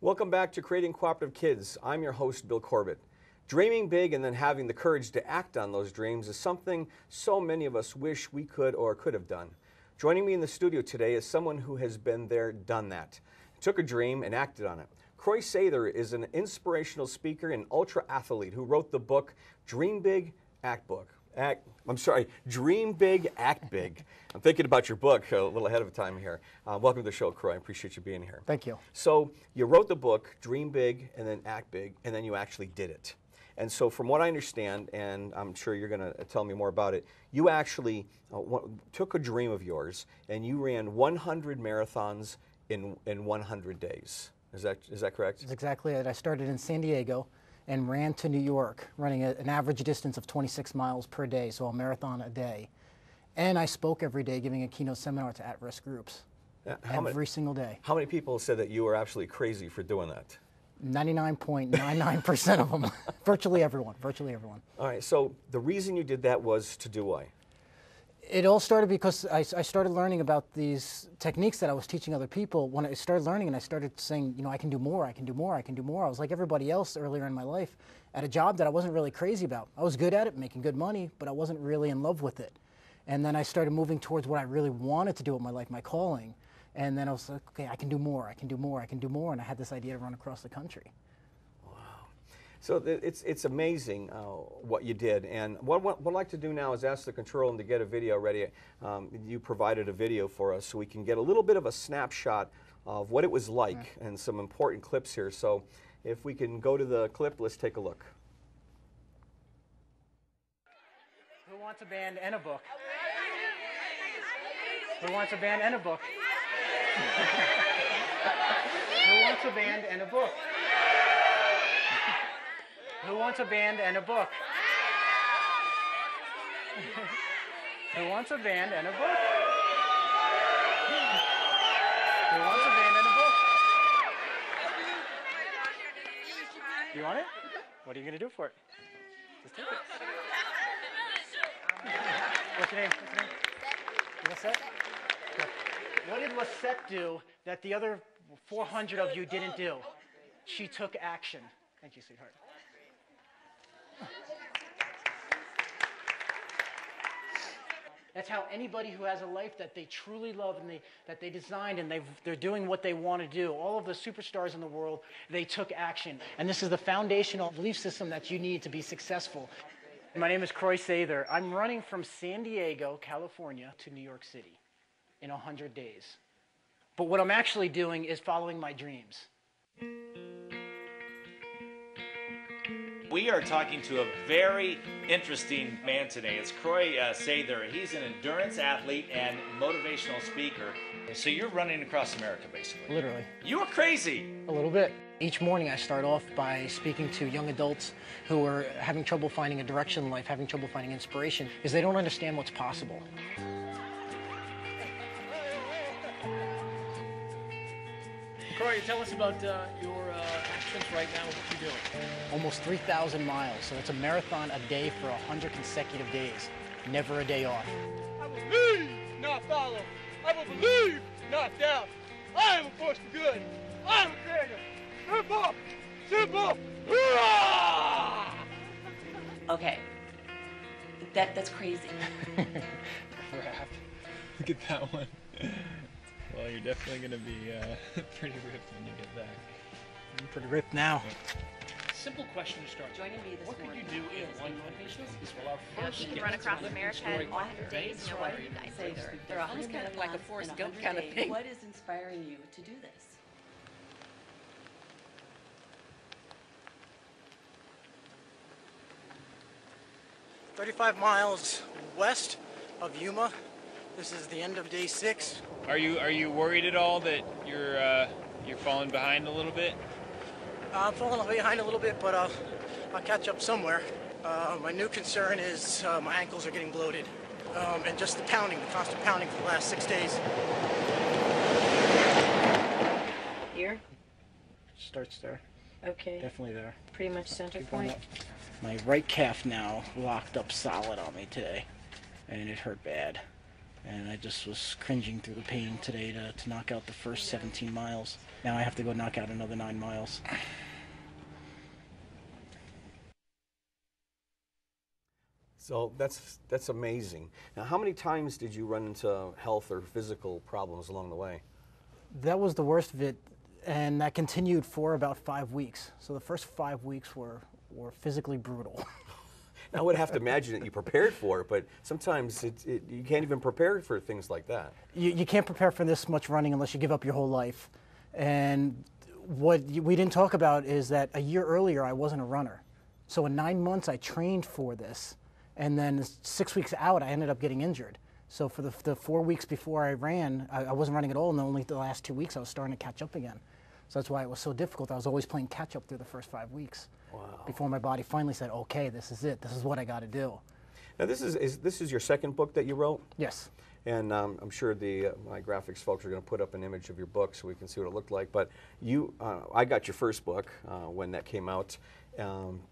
Welcome back to Creating Cooperative Kids. I'm your host, Bill Corbett. Dreaming big and then having the courage to act on those dreams is something so many of us wish we could or could have done. Joining me in the studio today is someone who has been there, done that. Took a dream and acted on it. Croix Sather is an inspirational speaker and ultra athlete who wrote the book Dream Big, Dream Big, Act Big. I'm thinking about your book a little ahead of time here. Welcome to the show, Croix. I appreciate you being here. Thank you. So you wrote the book, Dream Big and then Act Big, and then you actually did it. And so from what I understand, and I'm sure you're going to tell me more about it, you actually took a dream of yours and you ran 100 marathons in 100 days. Is that correct? That's exactly it. I started in San Diego and ran to New York, running an average distance of 26 miles per day, so a marathon a day. And I spoke every day, giving a keynote seminar to at-risk groups every single day. How many people said that you were absolutely crazy for doing that? 99.99% of them. Virtually everyone. All right, so the reason you did that was to do what? It all started because I started learning about these techniques that I was teaching other people. When I started learning and I started saying, you know, I can do more, I can do more, I can do more. I was like everybody else earlier in my life at a job that I wasn't really crazy about. I was good at it, making good money, but I wasn't really in love with it. And then I started moving towards what I really wanted to do with my life, my calling. And then I was like, okay, I can do more, I can do more, I can do more. And I had this idea to run across the country. So it's amazing what you did, and what I'd like to do now is ask the control room to get a video ready. You provided a video for us so we can get a little bit of a snapshot of what it was like and some important clips here. So if we can go to the clip, let's take a look. Who wants a band and a book? Who wants a band and a book? Who wants a band and a book? Who wants a band and a book? Who wants a band and a book? Who wants a band and a book? You want it? What are you going to do for it? Just take it. What's your name? Lisette? What did Lisette do that the other 400 of you didn't do? She took action. Thank you, sweetheart. That's how anybody who has a life that they truly love and that they designed and they're doing what they want to do. All of the superstars in the world, they took action. And this is the foundational belief system that you need to be successful. My name is Croix Sather. I'm running from San Diego, California to New York City in 100 days. But what I'm actually doing is following my dreams. We are talking to a very interesting man today. It's Croix Sather. He's an endurance athlete and motivational speaker. So you're running across America, basically. Literally. You are crazy. A little bit. Each morning I start off by speaking to young adults who are having trouble finding a direction in life, having trouble finding inspiration, because they don't understand what's possible. Croix, tell us about your actions right now, what you're doing. Almost 3,000 miles, so it's a marathon a day for 100 consecutive days. Never a day off. I will lead, not follow. I will believe, not doubt. I am a force for good. I am a creator. Simple! Simple! Hurrah! Okay. That's crazy. Crap. Look at that one. Well, you're definitely going to be pretty ripped when you get back. I'm pretty ripped now. Simple question to start. Joining me this What could morning you do in one motivational speech? Well, our first You can run across America in 100 days. You know, what do you guys do? There are 100 kind of like a marathons Forrest in Gump 100 kind of days. thing. What is inspiring you to do this? "35 miles west of Yuma. This is the end of day 6. Are you worried at all that you're falling behind a little bit? I'm falling behind a little bit, but I'll catch up somewhere. My new concern is my ankles are getting bloated, and just the constant pounding for the last 6 days. Here? Starts there. Okay. Definitely there. Pretty much center point. My right calf now locked up solid on me today, and it hurt bad. And I just was cringing through the pain today to knock out the first 17 miles. Now I have to go knock out another 9 miles. So that's amazing. Now, how many times did you run into health or physical problems along the way? That was the worst of it, and that continued for about 5 weeks. So the first 5 weeks were physically brutal. I would have to imagine that you prepared for it, but sometimes you can't even prepare for things like that. You can't prepare for this much running unless you give up your whole life. And what we didn't talk about is that a year earlier I wasn't a runner. So in 9 months I trained for this, and then 6 weeks out I ended up getting injured. So for the 4 weeks before I ran, I wasn't running at all, and only the last 2 weeks I was starting to catch up again. So that's why it was so difficult. I was always playing catch up through the first 5 weeks. Wow. Before my body finally said, okay, this is it. This is what I got to do. Now this is your second book that you wrote? Yes. And I'm sure my graphics folks are going to put up an image of your book so we can see what it looked like. But I got your first book when that came out,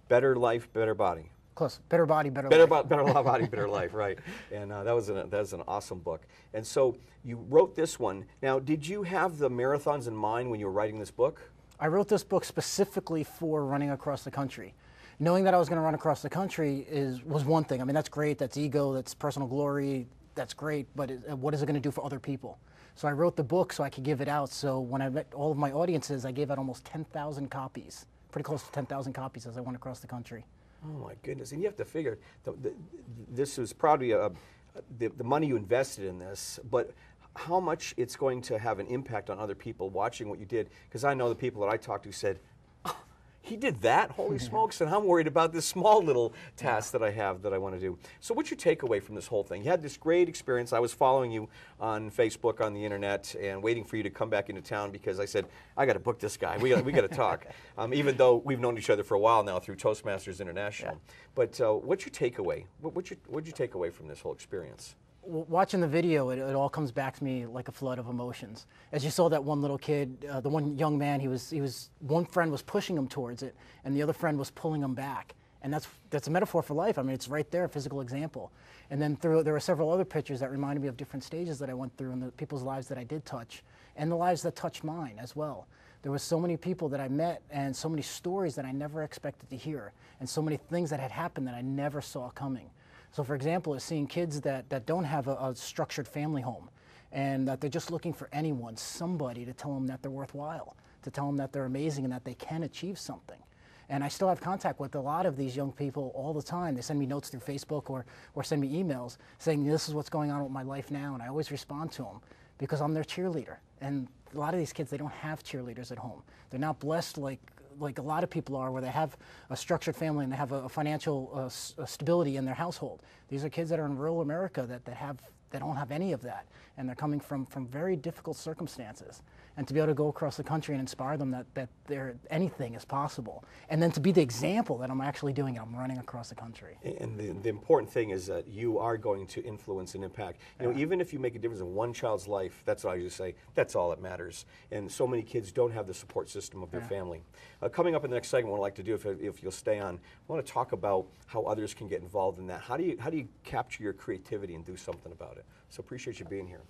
Better Life, Better Body. Close. Better Body, Better Life. Better Body, Better Life, right. And that was an awesome book. And so you wrote this one. Now, did you have the marathons in mind when you were writing this book? I wrote this book specifically for running across the country. Knowing that I was going to run across the country was one thing. I mean, that's great. That's ego. That's personal glory. That's great. But what is it going to do for other people? So I wrote the book so I could give it out. So when I met all of my audiences, I gave out almost 10,000 copies, pretty close to 10,000 copies as I went across the country. Oh my goodness! And you have to figure this was probably the money you invested in this, but how much it's going to have an impact on other people watching what you did. Because I know the people that I talked to said, oh, he did that? Holy smokes, and I'm worried about this small little task that I have that I want to do. So what's your takeaway from this whole thing? You had this great experience. I was following you on Facebook, on the internet, and waiting for you to come back into town because I said, I got to book this guy. We got to talk. Even though we've known each other for a while now through Toastmasters International. Yeah. But what's your takeaway? What'd you take away from this whole experience? Watching the video, it all comes back to me like a flood of emotions. As you saw that one little kid, the one young man, one friend was pushing him towards it, and the other friend was pulling him back. And that's a metaphor for life. I mean, it's right there, a physical example. And then there were several other pictures that reminded me of different stages that I went through and the people's lives that I did touch, and the lives that touched mine as well. There were so many people that I met and so many stories that I never expected to hear, and so many things that had happened that I never saw coming. So for example, is seeing kids that don't have a structured family home and that they're just looking for anyone, somebody to tell them that they're worthwhile, to tell them that they're amazing and that they can achieve something. And I still have contact with a lot of these young people all the time. They send me notes through Facebook or send me emails saying, this is what's going on with my life now, and I always respond to them because I'm their cheerleader. And a lot of these kids, they don't have cheerleaders at home. They're not blessed like a lot of people are, where they have a structured family and they have a financial stability in their household. These are kids that are in rural America that don't have any of that, and they're coming from very difficult circumstances. And to be able to go across the country and inspire them that anything is possible, and then to be the example that I'm actually doing it, I'm running across the country. And the important thing is that you are going to influence and impact. You know, even if you make a difference in one child's life, that's what I usually say, that's all that matters. And so many kids don't have the support system of their family. Coming up in the next segment, what I'd like to do, if you'll stay on, I want to talk about how others can get involved in that. How do you capture your creativity and do something about it? So appreciate you being here.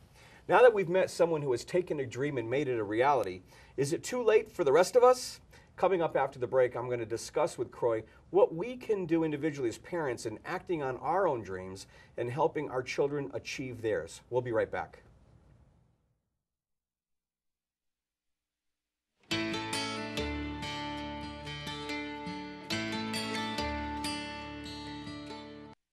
Now that we've met someone who has taken a dream and made it a reality, is it too late for the rest of us? Coming up after the break, I'm going to discuss with Croix what we can do individually as parents in acting on our own dreams and helping our children achieve theirs. We'll be right back.